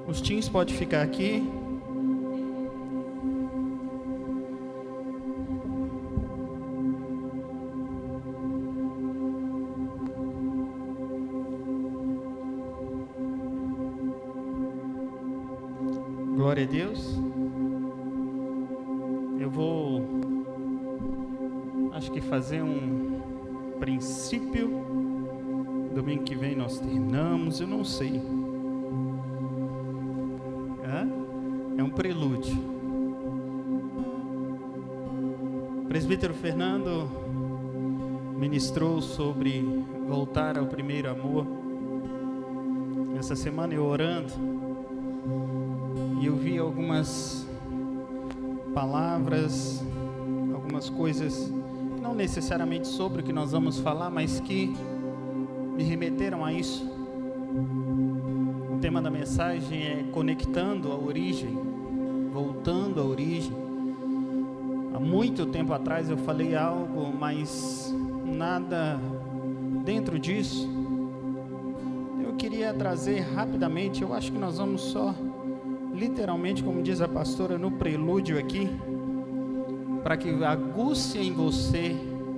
Os teens podem ficar aqui. Glória a Deus. Eu vou, acho que fazer um princípio. Domingo que vem nós terminamos, eu não sei. É um prelúdio. O presbítero Fernando ministrou sobre voltar ao primeiro amor. Essa semana eu orando, e eu vi algumas palavras, algumas coisas, não necessariamente sobre o que nós vamos falar, mas que me remeteram a isso. O tema da mensagem é conectando a origem, voltando à origem. Há muito tempo atrás eu falei algo, mas nada dentro disso. Eu queria trazer rapidamente, eu acho que nós vamos só, literalmente, como diz a pastora, no prelúdio aqui, para que aguce em você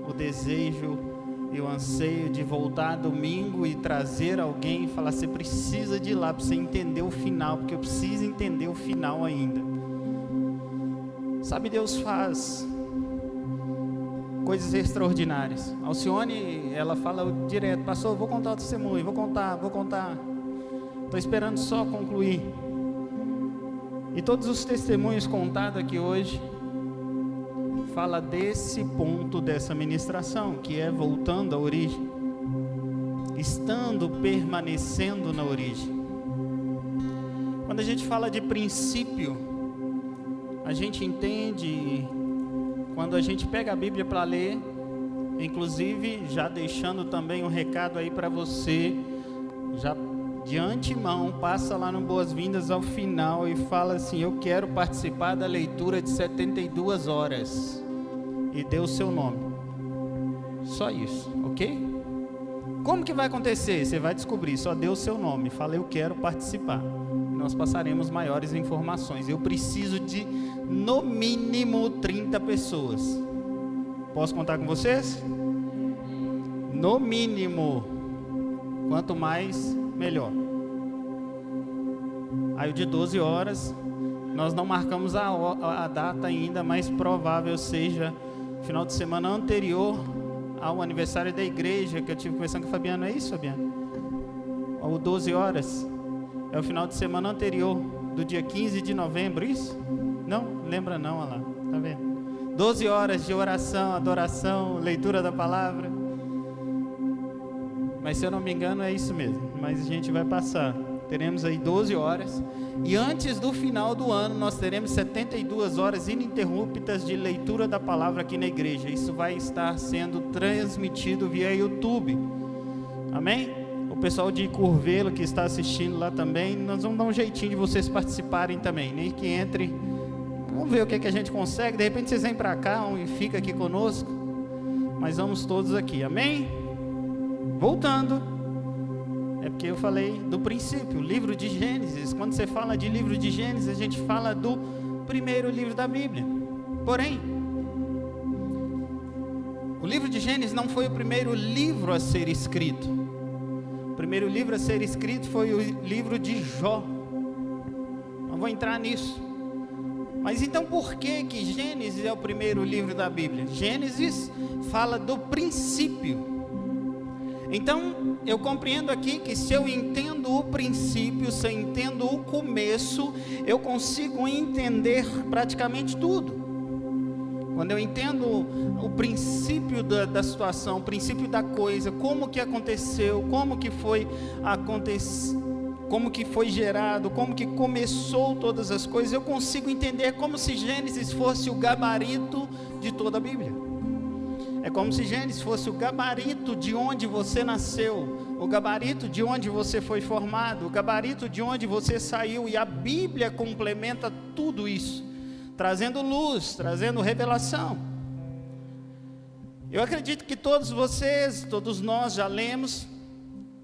o desejo e o anseio de voltar domingo e trazer alguém e falar: você precisa de ir lá para você entender o final, porque eu preciso entender o final ainda. Sabe, Deus faz coisas extraordinárias. Alcione, ela fala direto: pastor, vou contar o testemunho, vou contar, estou esperando só concluir. E todos os testemunhos contados aqui hoje fala desse ponto dessa ministração, que é voltando à origem, estando, permanecendo na origem. Quando a gente fala de princípio, a gente entende, quando a gente pega a Bíblia para ler, inclusive já deixando também um recado aí para você, já de antemão, passa lá no Boas-Vindas ao final e fala assim: eu quero participar da leitura de 72 horas, e dê o seu nome, só isso, ok? Como que vai acontecer? Você vai descobrir, só dê o seu nome, fala: eu quero participar, nós passaremos maiores informações. Eu preciso de no mínimo 30 pessoas, posso contar com vocês? No mínimo, quanto mais melhor. Aí o de 12 horas, nós não marcamos a data ainda, mas provável seja final de semana anterior ao aniversário da igreja, que eu tive conversando com a Fabiana. É isso, Fabiana? O 12 horas é o final de semana anterior do dia 15 de novembro, isso? Não? Lembra não, olha lá, tá vendo? 12 horas de oração, adoração, leitura da palavra. Mas se eu não me engano é isso mesmo, mas a gente vai passar. Teremos aí 12 horas, e antes do final do ano nós teremos 72 horas ininterruptas de leitura da palavra aqui na igreja. Isso vai estar sendo transmitido via YouTube, amém? O pessoal de Curvelo que está assistindo lá também, nós vamos dar um jeitinho de vocês participarem também, nem que entre, vamos ver o que é que a gente consegue. De repente vocês vêm para cá e ficam aqui conosco, mas vamos todos aqui, amém? Voltando, é porque eu falei do princípio, o livro de Gênesis. Quando você fala de livro de Gênesis, a gente fala do primeiro livro da Bíblia. Porém, o livro de Gênesis não foi o primeiro livro a ser escrito. O primeiro livro a ser escrito foi o livro de Jó. Não vou entrar nisso. Mas então por que Gênesis é o primeiro livro da Bíblia? Gênesis fala do princípio. Então, eu compreendo aqui que se eu entendo o princípio, se eu entendo o começo, eu consigo entender praticamente tudo. Quando eu entendo o princípio da situação, o princípio da coisa, como que aconteceu, como que foi gerado, como que começou todas as coisas, eu consigo entender como se Gênesis fosse o gabarito de toda a Bíblia. É como se Gênesis fosse o gabarito de onde você nasceu, o gabarito de onde você foi formado, o gabarito de onde você saiu, e a Bíblia complementa tudo isso, trazendo luz, trazendo revelação. Eu acredito que todos vocês, todos nós já lemos.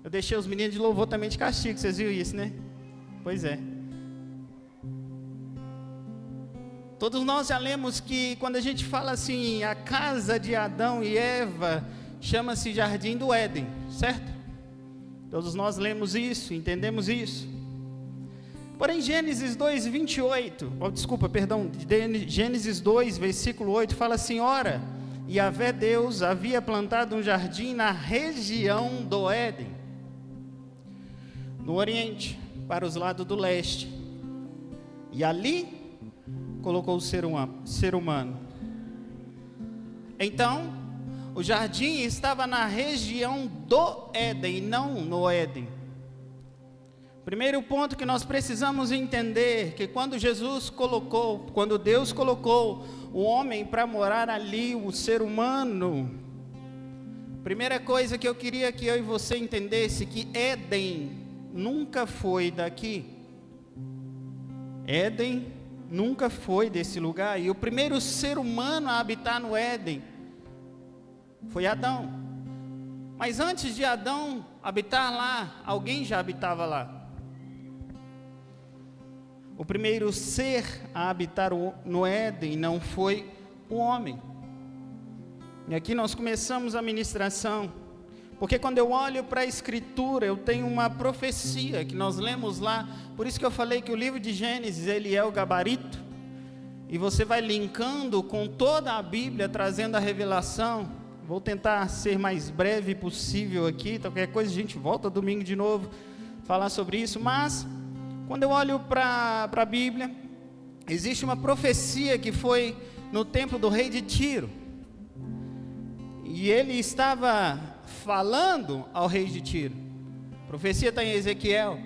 Eu deixei os meninos de louvor também de castigo, vocês viram isso, né? Pois é. Todos nós já lemos que quando a gente fala assim, a casa de Adão e Eva chama-se Jardim do Éden, certo? Todos nós lemos isso, entendemos isso. Porém, Gênesis 2, 28, Gênesis 2, versículo 8, fala assim: ora, Yahvé Deus havia plantado um jardim na região do Éden, no oriente, para os lados do leste, e ali colocou o ser humano. Então, o jardim estava na região do Éden, não no Éden. Primeiro ponto que nós precisamos entender, que quando Deus colocou o homem para morar ali, o ser humano, primeira coisa que eu queria que eu e você entendesse, que Éden nunca foi daqui. Éden nunca foi desse lugar, e o primeiro ser humano a habitar no Éden foi Adão. Mas antes de Adão habitar lá, alguém já habitava lá. O primeiro ser a habitar no Éden não foi o homem. E aqui nós começamos a ministração, porque quando eu olho para a Escritura, eu tenho uma profecia que nós lemos lá. Por isso que eu falei que o livro de Gênesis, ele é o gabarito, e você vai linkando com toda a Bíblia, trazendo a revelação. Vou tentar ser mais breve possível aqui, então qualquer coisa a gente volta domingo de novo, falar sobre isso. Mas quando eu olho para a Bíblia, existe uma profecia que foi no tempo do rei de Tiro, e ele estava falando ao rei de Tiro. A profecia está em Ezequiel.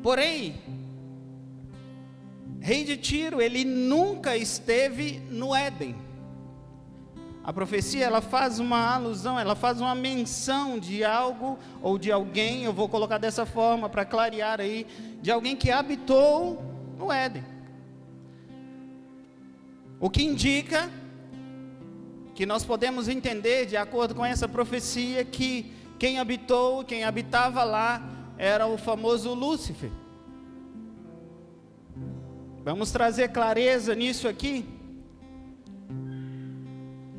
Porém, rei de Tiro, ele nunca esteve no Éden. A profecia, ela faz uma alusão, ela faz uma menção de algo ou de alguém, eu vou colocar dessa forma para clarear aí, de alguém que habitou no Éden. O que indica que nós podemos entender, de acordo com essa profecia, que quem habitava lá era o famoso Lúcifer. Vamos trazer clareza nisso aqui.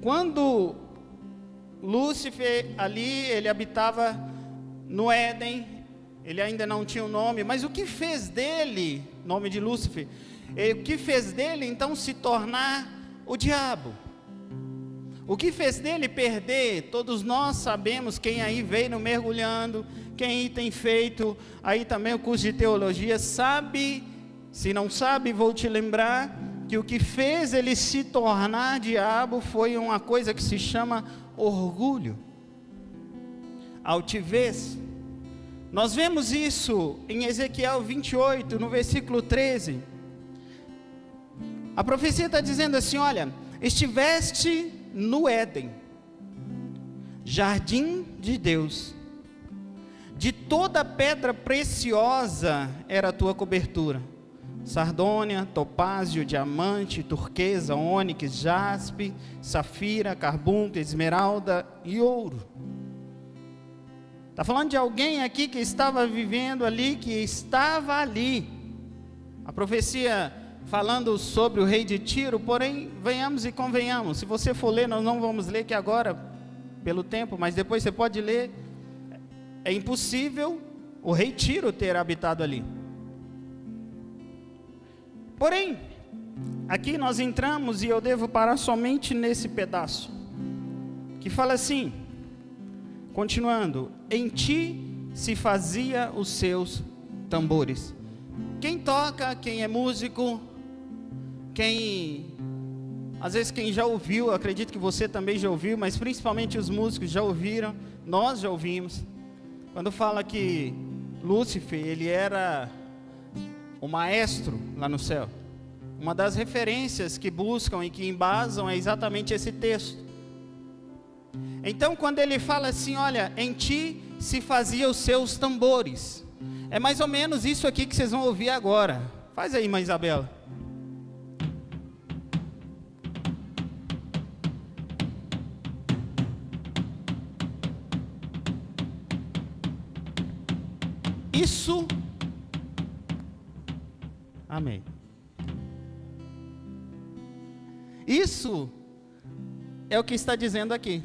Quando Lúcifer ali, ele habitava no Éden, ele ainda não tinha um nome, mas o que fez dele, nome de Lúcifer, o que fez dele então se tornar o diabo? O que fez dele perder? Todos nós sabemos, quem aí veio no mergulhando, quem aí tem feito aí também o curso de teologia, sabe. Se não sabe, vou te lembrar que o que fez ele se tornar diabo foi uma coisa que se chama orgulho, altivez. Nós vemos isso em Ezequiel 28, no versículo 13. A profecia está dizendo assim: olha, estiveste no Éden, jardim de Deus, de toda pedra preciosa era a tua cobertura, sardônia, topázio, diamante, turquesa, ônix, jaspe, safira, carbunco, esmeralda e ouro. Está falando de alguém aqui que estava vivendo ali, que estava ali. A profecia falando sobre o rei de Tiro, porém, venhamos e convenhamos, se você for ler, nós não vamos ler aqui agora, pelo tempo, mas depois você pode ler. É impossível o rei Tiro ter habitado ali. Porém, aqui nós entramos, e eu devo parar somente nesse pedaço, que fala assim, continuando: em ti se fazia os seus tambores. Quem toca, quem é músico, às vezes quem já ouviu, acredito que você também já ouviu, mas principalmente os músicos já ouviram, nós já ouvimos, quando fala que Lúcifer, ele era o maestro lá no céu. Uma das referências que buscam e que embasam é exatamente esse texto. Então, quando ele fala assim, olha, em ti se fazia os seus tambores, é mais ou menos isso aqui que vocês vão ouvir agora. Faz aí, mãe Isabela. Isso, amém. Isso é o que está dizendo aqui.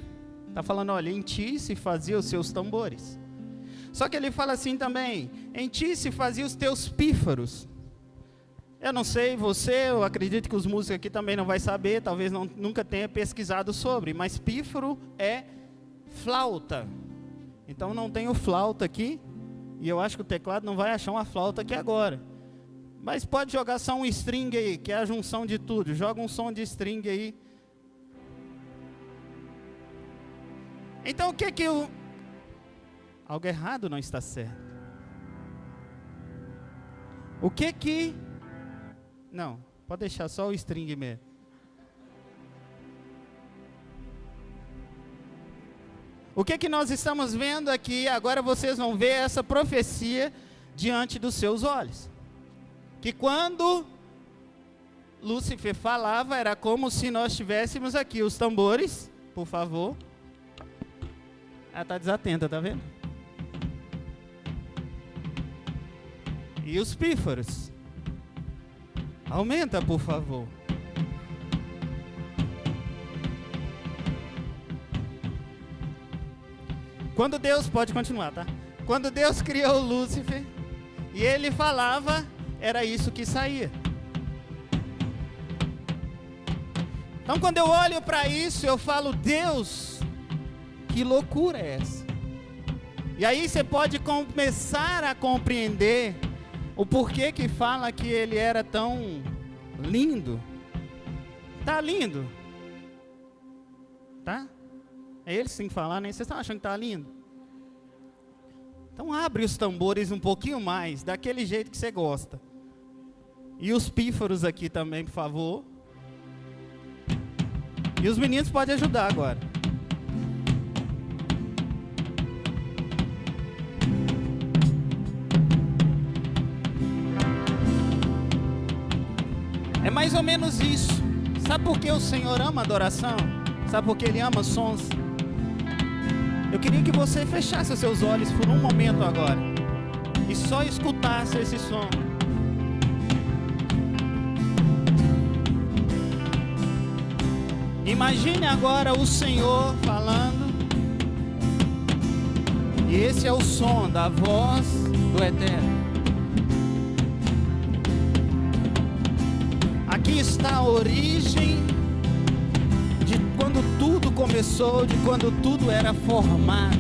Está falando, olha, em ti se fazia os seus tambores. Só que ele fala assim também, em ti se fazia os teus pífaros. Eu não sei você, eu acredito que os músicos aqui também não vai saber, talvez nunca tenha pesquisado sobre, mas pífaro é flauta. Então não tem o flauta aqui, e eu acho que o teclado não vai achar uma flauta aqui agora. Mas pode jogar só um string aí, que é a junção de tudo. Joga um som de string aí. Então o que que o... Algo errado não está certo. O que que... Não, pode deixar só o string mesmo. O que que nós estamos vendo aqui? Agora vocês vão ver essa profecia diante dos seus olhos. Que quando Lúcifer falava, era como se nós tivéssemos aqui os tambores, por favor. Ela está desatenta, tá vendo? E os pífaros. Aumenta, por favor. Quando Deus, pode continuar, tá? Quando Deus criou Lúcifer, e ele falava, era isso que saía. Então quando eu olho para isso, eu falo, Deus, que loucura é essa? E aí você pode começar a compreender o porquê que fala que ele era tão lindo. Tá lindo? Tá? É eles que têm que falar, né? Vocês estão achando que tá lindo? Então abre os tambores um pouquinho mais, daquele jeito que você gosta. E os pífaros aqui também, por favor. E os meninos podem ajudar agora. É mais ou menos isso. Sabe por que o Senhor ama adoração? Sabe por que Ele ama sons? Eu queria que você fechasse os seus olhos por um momento agora e só escutasse esse som. Imagine agora o Senhor falando, e esse é o som da voz do Eterno. Aqui está a origem de quando tudo começou, de quando tudo era formado.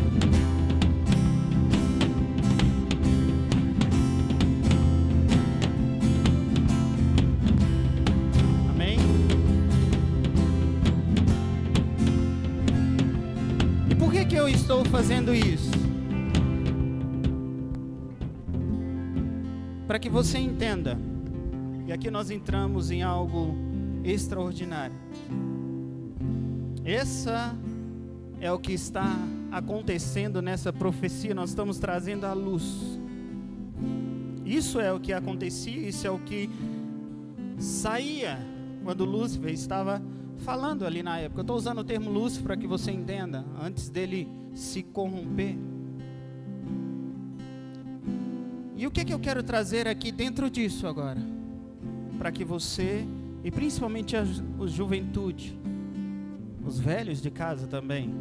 Amém? E por que eu estou fazendo isso? Para que você entenda. E aqui nós entramos em algo extraordinário. Essa é o que está acontecendo nessa profecia. Nós estamos trazendo à luz. Isso é o que acontecia, isso é o que saía quando Lúcifer estava falando ali na época. Eu estou usando o termo Lúcifer para que você entenda, antes dele se corromper. E o que eu quero trazer aqui dentro disso agora? Para que você, e principalmente a juventude, os velhos de casa também,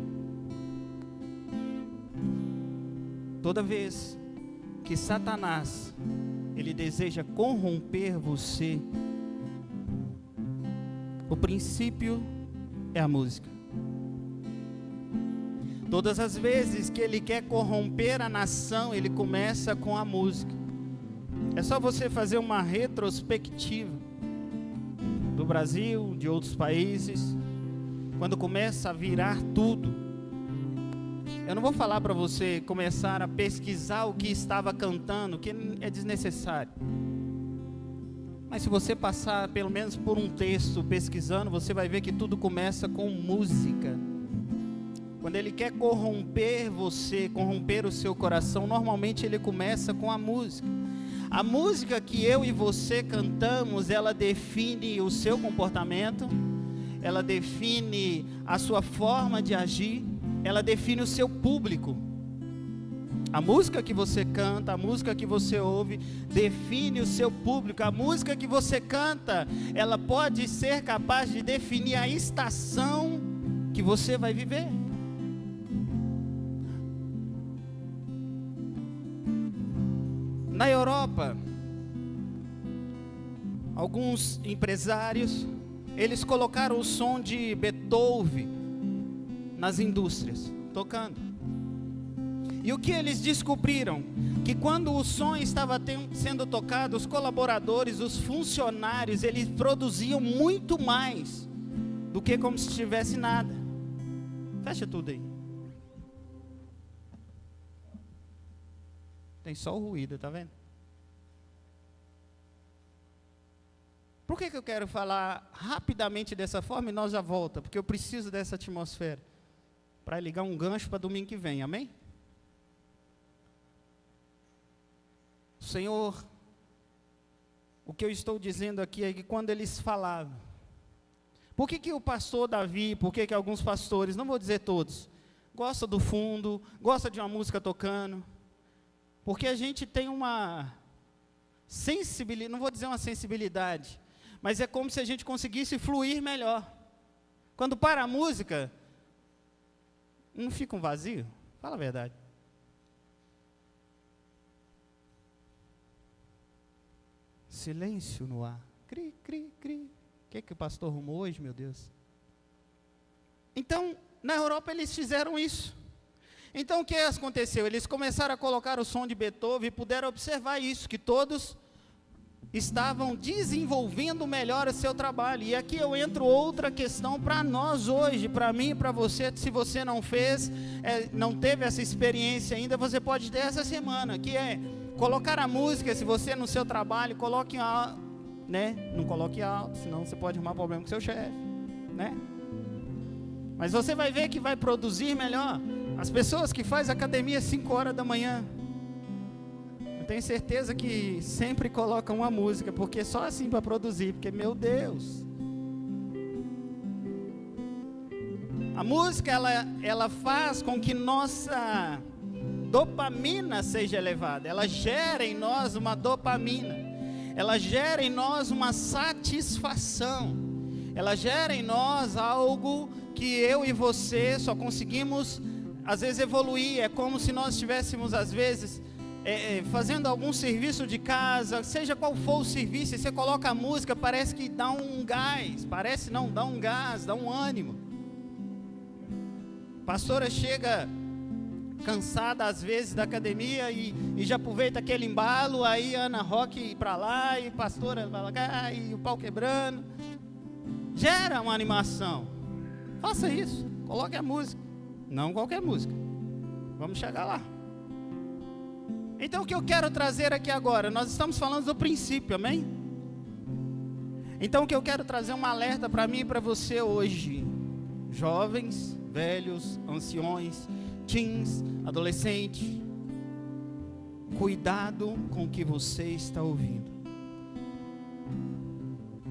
toda vez que Satanás, ele deseja corromper você, o princípio é a música. Todas as vezes que ele quer corromper a nação, ele começa com a música. É só você fazer uma retrospectiva do Brasil, de outros países, quando começa a virar tudo. Eu não vou falar para você começar a pesquisar o que estava cantando, que é desnecessário. Mas se você passar pelo menos por um texto pesquisando, você vai ver que tudo começa com música. Quando ele quer corromper você, corromper o seu coração, normalmente ele começa com a música. A música que eu e você cantamos, ela define o seu comportamento, ela define a sua forma de agir, ela define o seu público. A música que você canta, a música que você ouve, define o seu público. A música que você canta, ela pode ser capaz de definir a estação que você vai viver. Na Europa, alguns empresários, eles colocaram o som de Beethoven nas indústrias, tocando. E o que eles descobriram? Que quando o som estava sendo tocado, os colaboradores, os funcionários, eles produziam muito mais do que como se tivesse nada. Fecha tudo aí. Tem só o ruído, tá vendo? Por que eu quero falar rapidamente dessa forma e nós já volta? Porque eu preciso dessa atmosfera para ligar um gancho para domingo que vem, amém? Senhor, o que eu estou dizendo aqui é que quando eles falavam, por que o pastor Davi, por que alguns pastores, não vou dizer todos, gosta do fundo, gosta de uma música tocando? Porque a gente tem uma sensibilidade, não vou dizer uma sensibilidade, mas é como se a gente conseguisse fluir melhor. Quando para a música, não fica um vazio? Fala a verdade. Silêncio no ar. Cri, cri, cri. O que o pastor arrumou hoje, meu Deus? Então, na Europa eles fizeram isso. Então o que aconteceu? Eles começaram a colocar o som de Beethoven e puderam observar isso, que todos estavam desenvolvendo melhor o seu trabalho. E aqui eu entro outra questão para nós hoje, para mim e para você. Se você não fez, não teve essa experiência ainda, você pode ter essa semana, que é colocar a música. Se você no seu trabalho, coloque alto, né? Não coloque alto, senão você pode arrumar problema com seu chefe, né? Mas você vai ver que vai produzir melhor. As pessoas que fazem academia às 5 horas da manhã, eu tenho certeza que sempre colocam uma música, porque só assim para produzir, porque meu Deus. A música, ela faz com que nossa dopamina seja elevada, ela gera em nós uma dopamina, ela gera em nós uma satisfação, ela gera em nós algo que eu e você só conseguimos às vezes evoluir. É como se nós estivéssemos às vezes fazendo algum serviço de casa, seja qual for o serviço, e você coloca a música, parece que dá um gás, parece não, dá um gás, dá um ânimo. A pastora chega cansada às vezes da academia e já aproveita aquele embalo, aí Ana Roque para lá, e pastora para lá, e o pau quebrando, gera uma animação. Faça isso, coloque a música, não qualquer música, vamos chegar lá. Então o que eu quero trazer aqui agora, nós estamos falando do princípio, amém? Então o que eu quero trazer é um alerta para mim e para você hoje, jovens, velhos, anciões, teens, adolescentes, cuidado com o que você está ouvindo.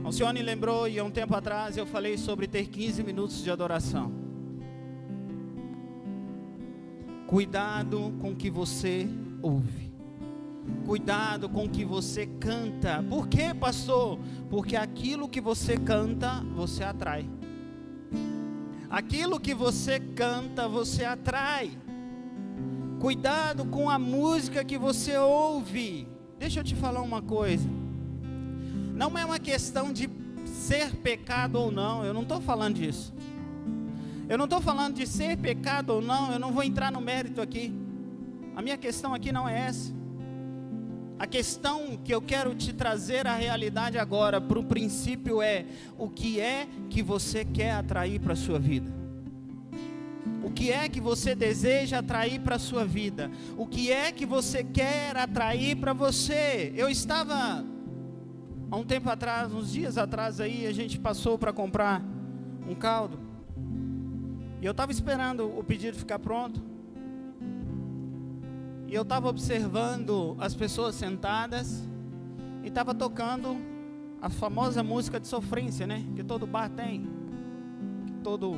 Alcione lembrou, e há um tempo atrás eu falei sobre ter 15 minutos de adoração. Cuidado com o que você ouve. Cuidado com o que você canta. Por quê, pastor? Porque aquilo que você canta, você atrai. Aquilo que você canta, você atrai. Cuidado com a música que você ouve. Deixa eu te falar uma coisa. Não é uma questão de ser pecado ou não, eu não estou falando disso. Eu não estou falando de ser pecado ou não, eu não vou entrar no mérito aqui. A minha questão aqui não é essa. A questão que eu quero te trazer a realidade agora, para o princípio, é o que é que você quer atrair para a sua vida. O que é que você deseja atrair para a sua vida? O que é que você quer atrair para você? Eu estava, há um tempo atrás, uns dias atrás aí, a gente passou para comprar um caldo. E eu estava esperando o pedido ficar pronto. E eu estava observando as pessoas sentadas. E estava tocando a famosa música de sofrência, né? Que todo bar tem. Que todo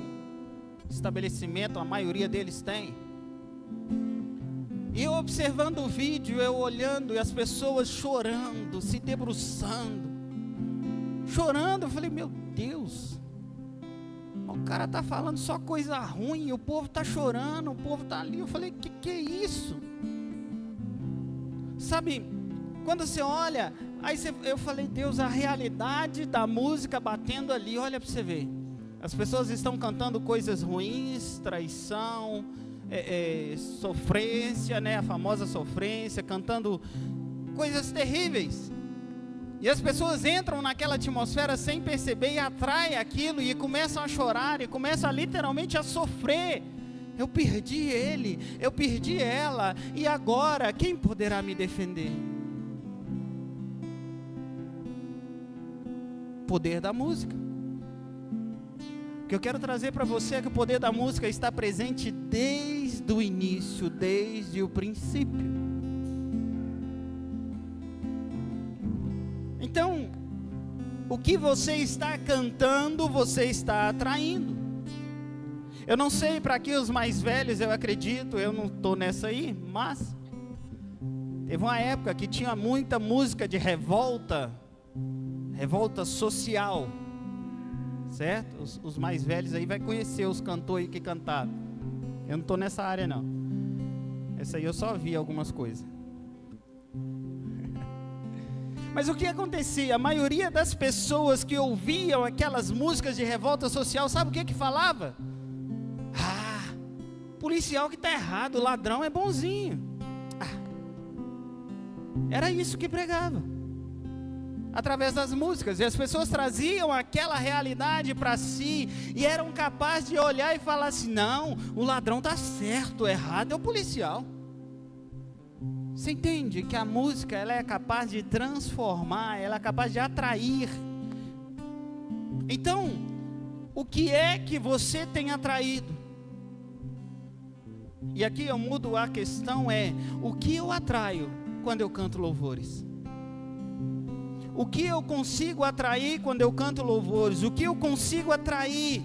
estabelecimento, a maioria deles tem. E eu observando o vídeo, eu olhando e as pessoas chorando, se debruçando, chorando. Eu falei, meu Deus, o cara está falando só coisa ruim, o povo está chorando, o povo está ali. Eu falei, que é isso? Sabe, quando você olha, eu falei, Deus, a realidade da música batendo ali, olha para você ver. As pessoas estão cantando coisas ruins, traição, sofrência, né? A famosa sofrência, cantando coisas terríveis. E as pessoas entram naquela atmosfera sem perceber e atraem aquilo e começam a chorar e começam literalmente a sofrer. Eu perdi ele, eu perdi ela, e agora quem poderá me defender? Poder da música. O que eu quero trazer para você é que o poder da música está presente desde o início, desde o princípio. Então, o que você está cantando, você está atraindo. Eu não sei para que os mais velhos, eu acredito, eu não estou nessa aí, mas teve uma época que tinha muita música de revolta social, certo? Os mais velhos aí vai conhecer os cantores que cantaram. Eu não estou nessa área não. Essa aí eu só vi algumas coisas. Mas o que acontecia? A maioria das pessoas que ouviam aquelas músicas de revolta social, sabe o que falava? Policial que está errado, o ladrão é bonzinho. Era isso que pregava, através das músicas. E as pessoas traziam aquela realidade para si, e eram capazes de olhar e falar assim, não, o ladrão está certo, o errado é o policial. Você entende que a música, ela é capaz de transformar, ela é capaz de atrair. Então, o que é que você tem atraído? E aqui eu mudo a questão, o que eu atraio quando eu canto louvores? O que eu consigo atrair quando eu canto louvores? O que eu consigo atrair?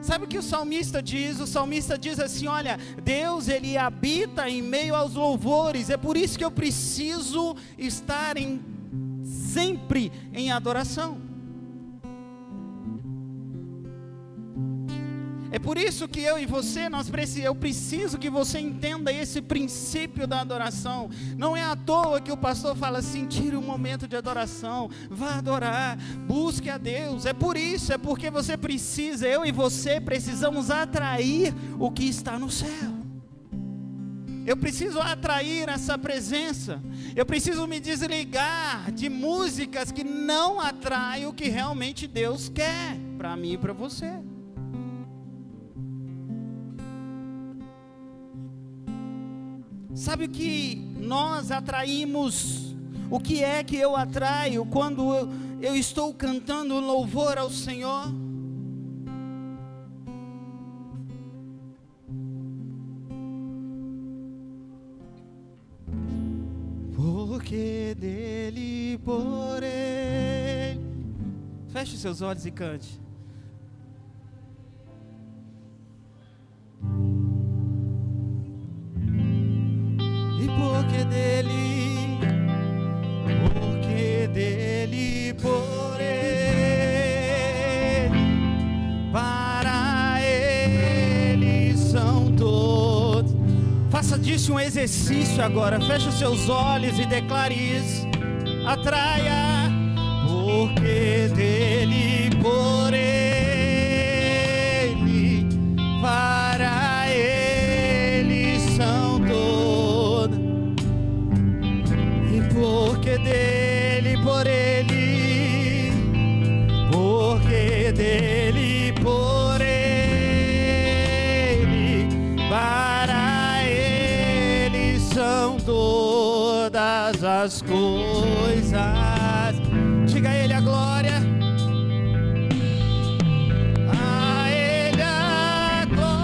Sabe o que o salmista diz? O salmista diz assim, olha, Deus, Ele habita em meio aos louvores. É por isso que eu preciso estar sempre em adoração. É por isso que eu e você, eu preciso que você entenda esse princípio da adoração. Não é à toa que o pastor fala assim, tire um momento de adoração, vá adorar, busque a Deus. É por isso, é porque você precisa, eu e você precisamos atrair o que está no céu. Eu preciso atrair essa presença. Eu preciso me desligar de músicas que não atraem o que realmente Deus quer para mim e para você. Sabe o que nós atraímos? O que é que eu atraio quando eu estou cantando louvor ao Senhor? Porque dele, por ele. Feche seus olhos e cante. Porque dele, por ele, para ele são todos. Faça disso um exercício agora, feche os seus olhos e declare isso. Atraia, porque dele, por ele, para ele são todas. E porque dele, por ele, porque dele, por ele, para ele são todas as coisas. Diga a ele a glória. A ele a glória.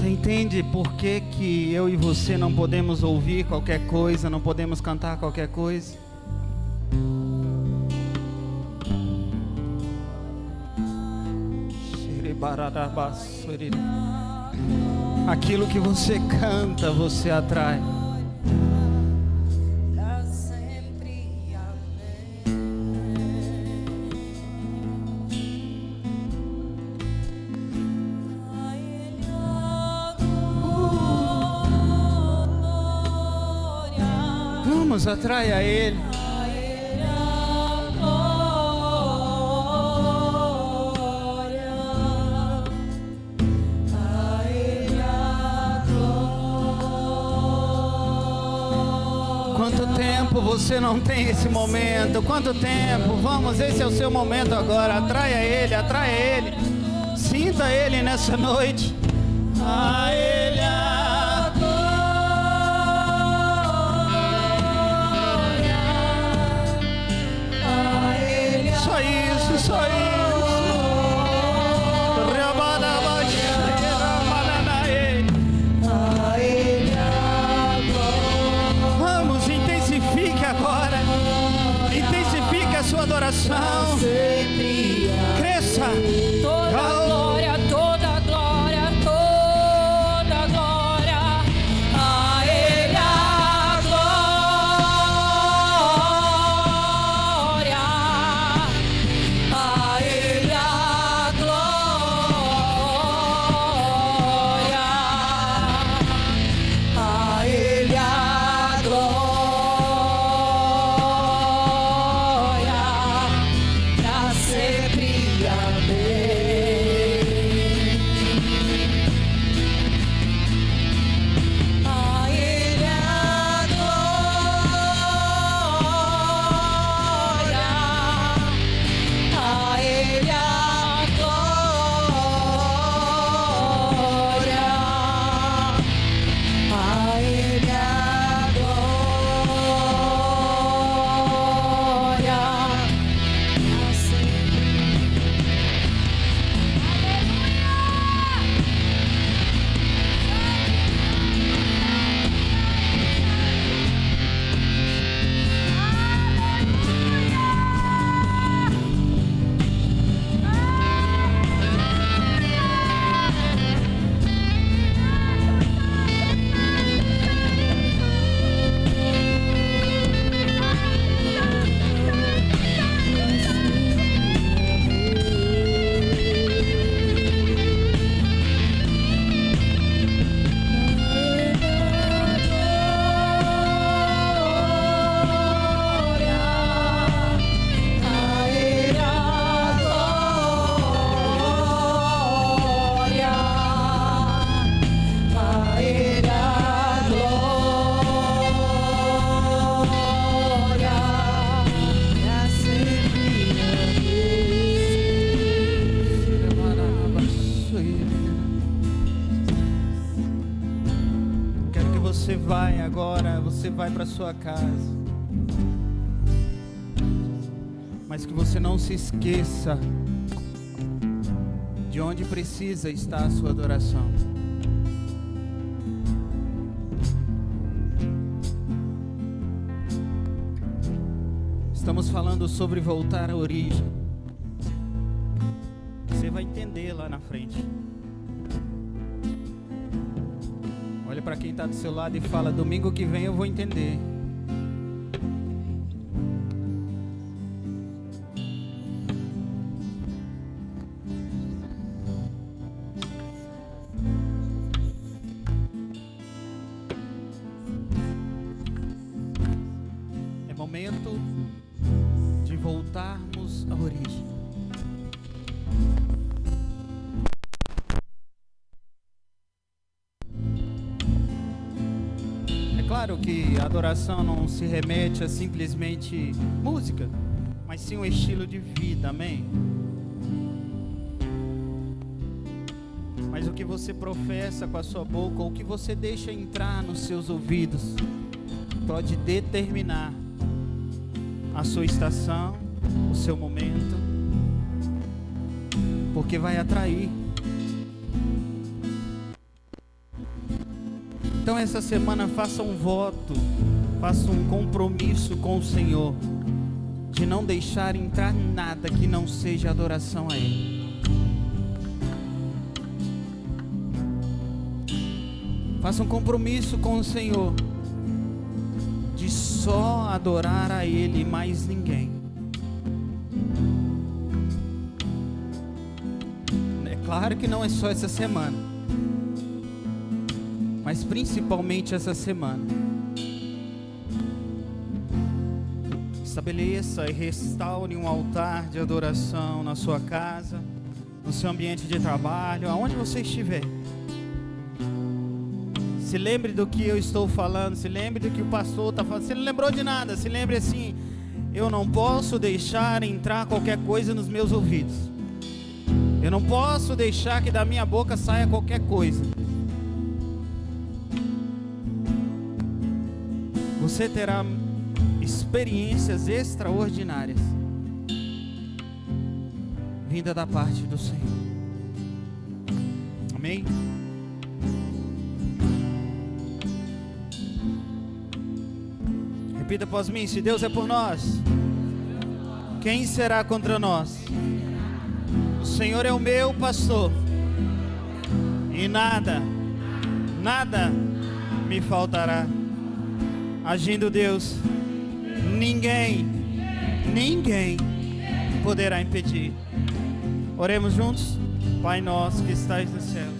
entende por que eu e você não podemos ouvir qualquer coisa, não podemos cantar qualquer coisa? Aquilo que você canta, você atrai. Vamos, atrai a Ele. Quanto tempo você não tem esse momento? Quanto tempo? Vamos, esse é o seu momento agora. Atraia Ele, atraia Ele. Sinta Ele nessa noite. A Ele a glória. A Ele a só isso, só isso. Sua adoração cresça. Toda glória, toda glória, toda glória a Ele a glória, a Ele a glória, a Ele a glória. Você vai para sua casa, mas que você não se esqueça de onde precisa estar a sua adoração. Estamos falando sobre voltar à origem. Você vai entender lá na frente. Olha para quem está do seu lado e fala: domingo que vem eu vou entender. É momento de voltarmos à origem. Claro que a adoração não se remete a simplesmente música, mas sim um estilo de vida, amém? Mas o que você professa com a sua boca, ou o que você deixa entrar nos seus ouvidos, pode determinar a sua estação, o seu momento, porque vai atrair. Então essa semana faça um voto, faça um compromisso com o Senhor, de não deixar entrar nada que não seja adoração a Ele. Faça um compromisso com o Senhor, de só adorar a Ele e mais ninguém. É claro que não é só essa semana, mas principalmente essa semana. Estabeleça e restaure um altar de adoração na sua casa, no seu ambiente de trabalho, aonde você estiver. Se lembre do que eu estou falando, se lembre do que o pastor está falando. Se não lembrou de nada, se lembre assim: eu não posso deixar entrar qualquer coisa nos meus ouvidos. Eu não posso deixar que da minha boca saia qualquer coisa. Você terá experiências extraordinárias vinda da parte do Senhor. Amém? Repita após mim: se Deus é por nós, quem será contra nós? O Senhor é o meu pastor, e nada me faltará. Agindo Deus, ninguém poderá impedir. Oremos juntos. Pai nosso que estais nos céus,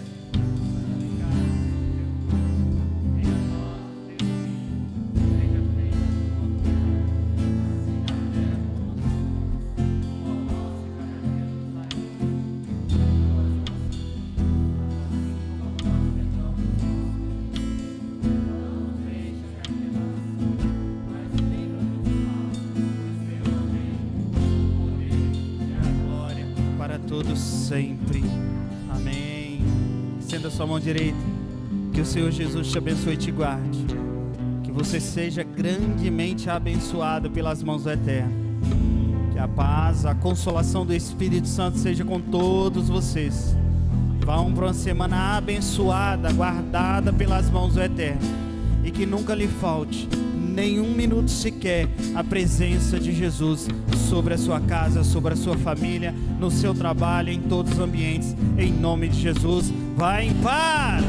sempre. Amém. Estenda sua mão direita. Que o Senhor Jesus te abençoe e te guarde. Que você seja grandemente abençoado pelas mãos do Eterno. Que a paz, a consolação do Espírito Santo seja com todos vocês. Vão para uma semana abençoada, guardada pelas mãos do Eterno. E que nunca lhe falte nenhum minuto sequer a presença de Jesus sobre a sua casa, sobre a sua família, no seu trabalho, em todos os ambientes, em nome de Jesus. Vá em paz!